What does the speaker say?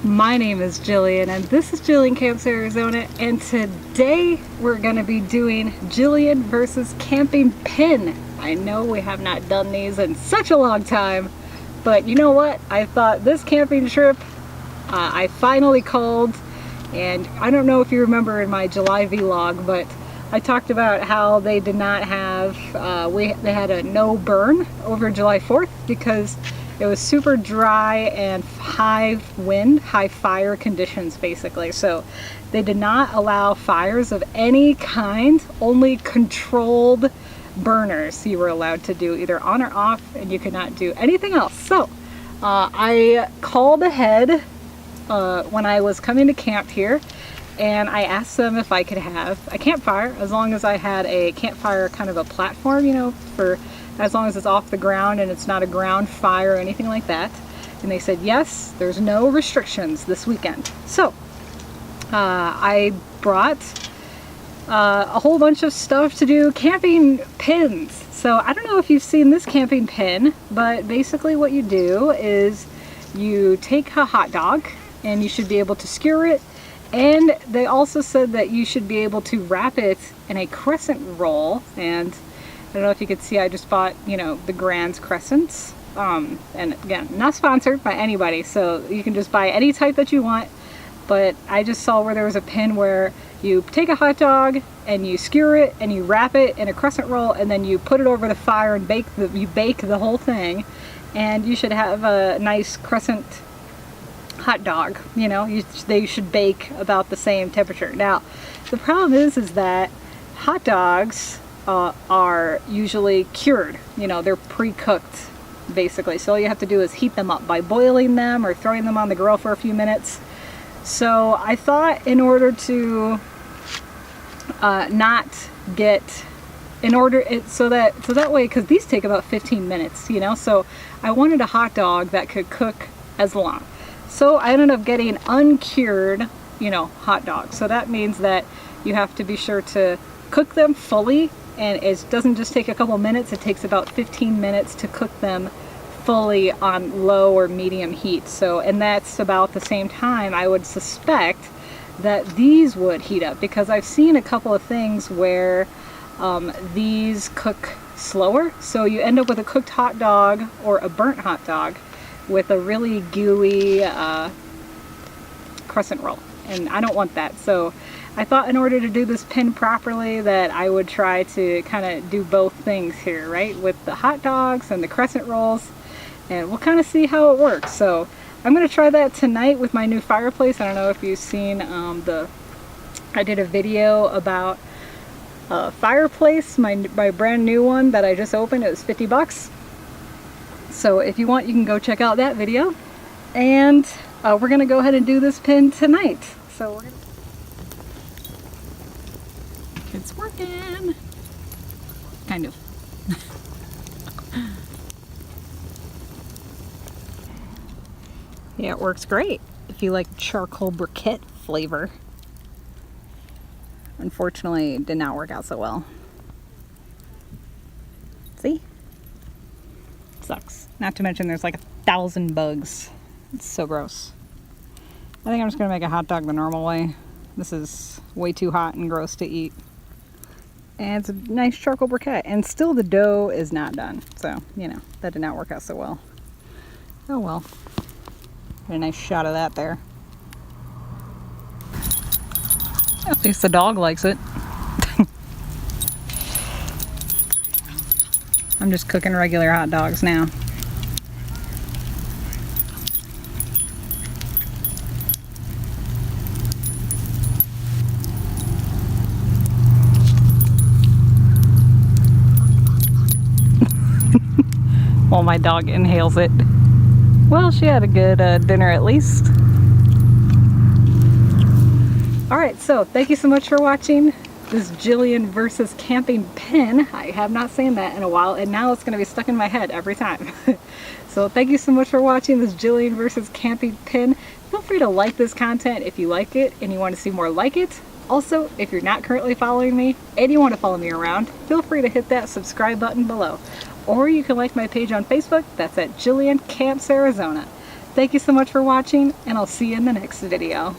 My name is Jillian and this is Jillian Camps Arizona, and today we're going to be doing Jillian versus camping pin. I know we have not done these in such a long time, but you know what? I thought this camping trip I finally called, and I don't know if you remember in my July vlog, but I talked about how they did not have, they had a no burn over July 4th because it was super dry and high wind, high fire conditions basically. So they did not allow fires of any kind, only controlled burners you were allowed to do, either on or off, and you could not do anything else. So I called ahead when I was coming to camp here, and I asked them if I could have a campfire as long as I had a campfire, kind of a platform, you know, for as long as it's off the ground and it's not a ground fire or anything like that. And they said yes, there's no restrictions this weekend. So I brought a whole bunch of stuff to do camping pins. So I don't know if you've seen this camping pin, but basically what you do is you take a hot dog and you should be able to skewer it. And they also said that you should be able to wrap it in a crescent roll. And I don't know if you could see, I just bought, you know, the Grand's crescents. And again, not sponsored by anybody, so you can just buy any type that you want. But I just saw where there was a pin where you take a hot dog and you skewer it and you wrap it in a crescent roll, and then you put it over the fire and you bake the whole thing. And you should have a nice crescent hot dog, you know, they should bake about the same temperature. Now, the problem is that hot dogs are usually cured, you know, they're pre-cooked basically. So all you have to do is heat them up by boiling them or throwing them on the grill for a few minutes. So I thought in order to so that way, because these take about 15 minutes, you know, so I wanted a hot dog that could cook as long. So I ended up getting uncured, you know, hot dogs. So that means that you have to be sure to cook them fully, and it doesn't just take a couple minutes, it takes about 15 minutes to cook them fully on low or medium heat. So, and that's about the same time I would suspect that these would heat up, because I've seen a couple of things where these cook slower. So you end up with a cooked hot dog or a burnt hot dog with a really gooey crescent roll, and I don't want that. So I thought in order to do this pin properly that I would try to kind of do both things here, right, with the hot dogs and the crescent rolls, and we'll kind of see how it works. So I'm going to try that tonight with my new fireplace. I don't know if you've seen I did a video about a fireplace, my brand new one that I just opened. It was 50 bucks. So if you want, you can go check out that video, and we're gonna go ahead and do this pin tonight. So it's working, kind of. Yeah, it works great if you like charcoal briquette flavor. Unfortunately, it did not work out so well. See? Sucks. Not to mention there's like 1,000 bugs. It's so gross. I think I'm just gonna make a hot dog the normal way. This is way too hot and gross to eat. And it's a nice charcoal briquette. And still the dough is not done. So, you know, that did not work out so well. Oh well. Get a nice shot of that there. At least the dog likes it. I'm just cooking regular hot dogs now. While my dog inhales it. Well, she had a good dinner at least. Alright, so thank you so much for watching this Jillian versus camping pin. I have not seen that in a while, and now it's going to be stuck in my head every time. So thank you so much for watching this Jillian versus camping pin. Feel free to like this content if you like it and you want to see more like it. Also, if you're not currently following me and you want to follow me around, feel free to hit that subscribe button below. Or you can like my page on Facebook. That's at Jillian Camps Arizona. Thank you so much for watching, and I'll see you in the next video.